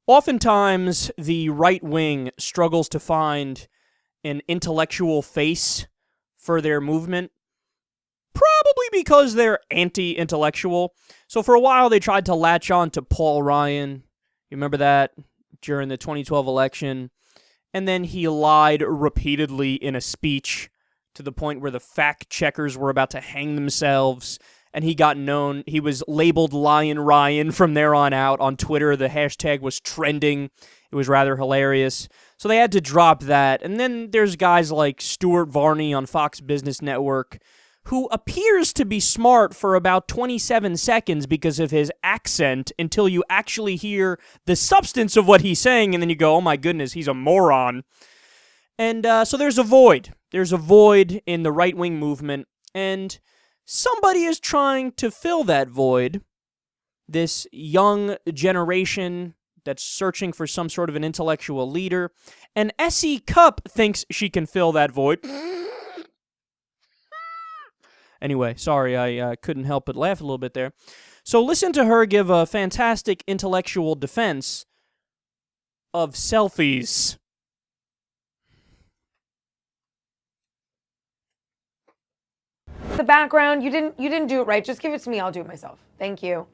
Oftentimes, the right wing struggles to find an intellectual face for their movement, probably because they're anti-intellectual. So for a while, they tried to latch on to Paul Ryan. You remember that during the 2012 election? And then he lied repeatedly in a speech to the point where the fact checkers were about to hang themselves. And he was labeled Lion Ryan from there on out on Twitter. The hashtag was trending. It was rather hilarious. So they had to drop that. And then there's guys like Stuart Varney on Fox Business Network, who appears to be smart for about 27 seconds because of his accent until you actually hear the substance of what he's saying, and then you go, oh my goodness, he's a moron. And so there's a void. There's a void in the right-wing movement, and somebody is trying to fill that void. This young generation that's searching for some sort of an intellectual leader, and S.E. Cupp thinks she can fill that void. Anyway, sorry, I couldn't help but laugh a little bit there. So listen to her give a fantastic intellectual defense of selfies. The background, you didn't do it right. Just give it to me. I'll do it myself. Thank you.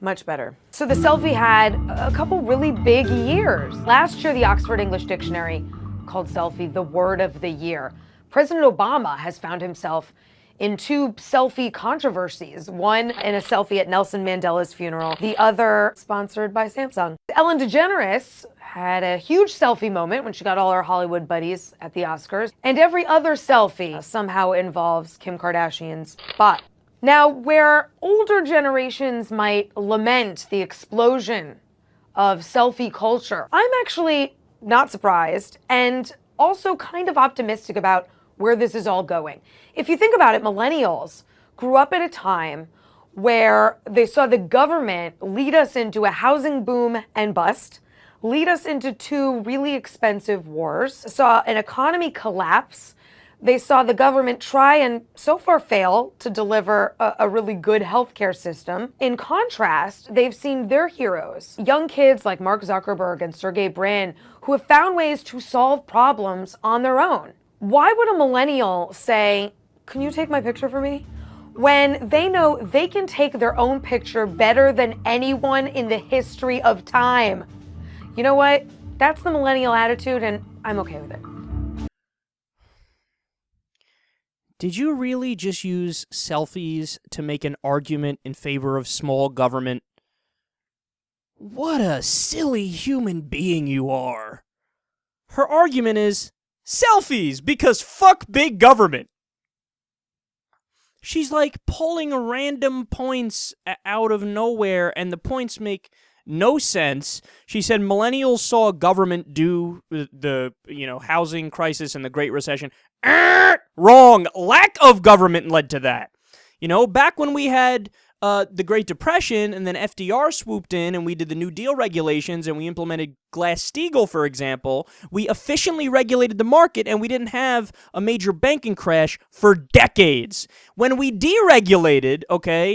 Much better. So the selfie had a couple really big years. Last year, the Oxford English Dictionary called selfie the word of the year. President Obama has found himself in two selfie controversies, one in a selfie at Nelson Mandela's funeral, the other sponsored by Samsung. Ellen DeGeneres had a huge selfie moment when she got all her Hollywood buddies at the Oscars, and every other selfie somehow involves Kim Kardashian's butt. Now, where older generations might lament the explosion of selfie culture, I'm actually not surprised and also kind of optimistic about where this is all going. If you think about it, millennials grew up at a time where they saw the government lead us into a housing boom and bust, lead us into two really expensive wars, saw an economy collapse. They saw the government try and so far fail to deliver a really good healthcare system. In contrast, they've seen their heroes, young kids like Mark Zuckerberg and Sergey Brin, who have found ways to solve problems on their own. Why would a millennial say, can you take my picture for me? When they know they can take their own picture better than anyone in the history of time. You know what? That's the millennial attitude, and I'm okay with it. Did you really just use selfies to make an argument in favor of small government? What a silly human being you are. Her argument is selfies, because fuck big government. She's like pulling random points out of nowhere, and the points make no sense. She said millennials saw government do the housing crisis and the Great Recession. Wrong. Lack of government led to that. Back when we had the Great Depression, and then FDR swooped in and we did the New Deal regulations and we implemented Glass-Steagall, for example, we efficiently regulated the market and we didn't have a major banking crash for decades. When we deregulated,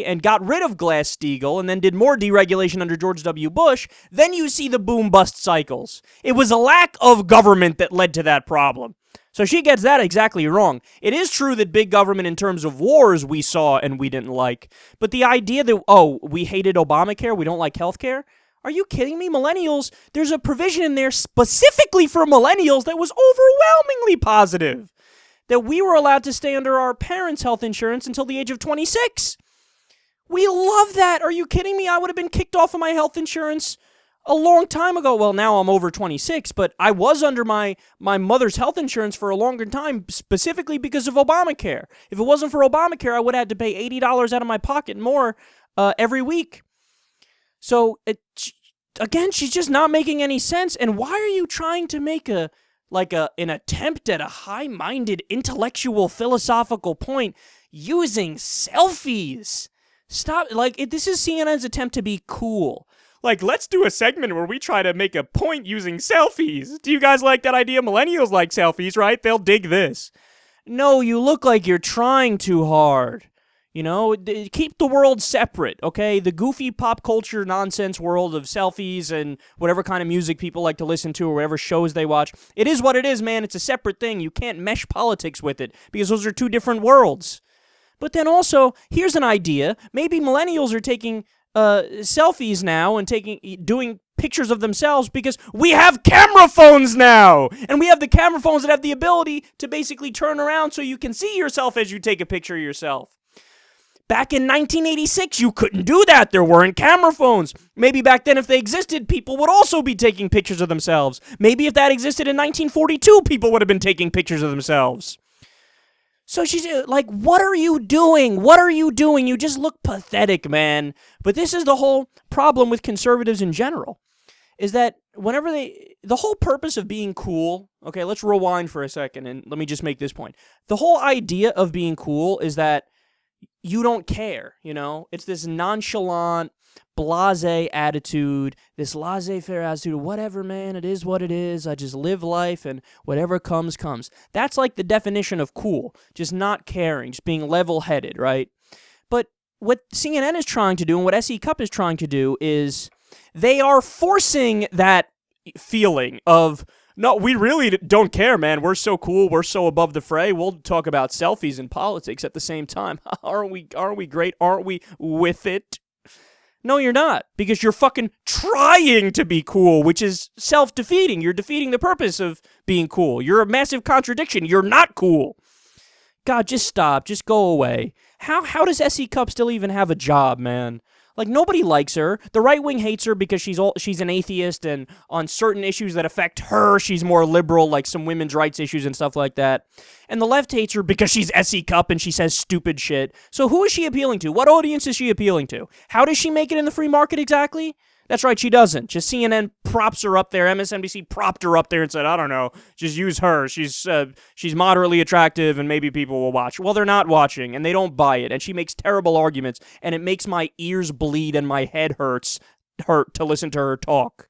and got rid of Glass-Steagall and then did more deregulation under George W. Bush, then you see the boom-bust cycles. It was a lack of government that led to that problem. So she gets that exactly wrong. It is true that big government in terms of wars we saw and we didn't like. But the idea that, we hated Obamacare, we don't like healthcare? Are you kidding me? Millennials, there's a provision in there specifically for millennials that was overwhelmingly positive. That we were allowed to stay under our parents' health insurance until the age of 26. We love that. Are you kidding me? I would have been kicked off of my health insurance a long time ago. Well, now I'm over 26, but I was under my mother's health insurance for a longer time, specifically because of Obamacare. If it wasn't for Obamacare, I would have had to pay $80 out of my pocket more every week. So, again, she's just not making any sense. And why are you trying to make an attempt at a high-minded, intellectual, philosophical point using selfies? Stop. This is CNN's attempt to be cool. Let's do a segment where we try to make a point using selfies. Do you guys like that idea? Millennials like selfies, right? They'll dig this. No, you look like you're trying too hard. Keep the world separate, okay? The goofy pop culture nonsense world of selfies and whatever kind of music people like to listen to or whatever shows they watch. It is what it is, man. It's a separate thing. You can't mesh politics with it because those are two different worlds. But then also, here's an idea. Maybe millennials are taking selfies now and doing pictures of themselves because we have camera phones now, and we have the camera phones that have the ability to basically turn around so you can see yourself as you take a picture of yourself. Back in 1986, you couldn't do that. There weren't camera phones. Maybe back then, if they existed, people would also be taking pictures of themselves. Maybe if that existed in 1942, people would have been taking pictures of themselves. So she's like, what are you doing? What are you doing? You just look pathetic, man. But this is the whole problem with conservatives in general, is that whenever the whole purpose of being cool, okay, let's rewind for a second and let me just make this point. The whole idea of being cool is that you don't care, It's this nonchalant, blasé attitude, this laissez-faire attitude, whatever, man, it is what it is. I just live life and whatever comes, comes. That's like the definition of cool, just not caring, just being level-headed, right? But what CNN is trying to do and what SE Cupp is trying to do is they are forcing that feeling of, no, we really don't care, man. We're so cool. We're so above the fray. We'll talk about selfies and politics at the same time. Aren't we great? Aren't we with it? No, you're not, because you're fucking trying to be cool, which is self-defeating. You're defeating the purpose of being cool. You're a massive contradiction. You're not cool. God, just stop. Just go away. How does SE Cupp still even have a job, man? Like, nobody likes her. The right wing hates her because she's an atheist, and on certain issues that affect her, she's more liberal, like some women's rights issues and stuff like that. And the left hates her because she's SE Cupp and she says stupid shit. So who is she appealing to? What audience is she appealing to? How does she make it in the free market exactly? That's right, she doesn't. Just CNN props her up there. MSNBC propped her up there and said, I don't know, just use her. She's moderately attractive and maybe people will watch. Well, they're not watching and they don't buy it. And she makes terrible arguments and it makes my ears bleed and my head hurt to listen to her talk.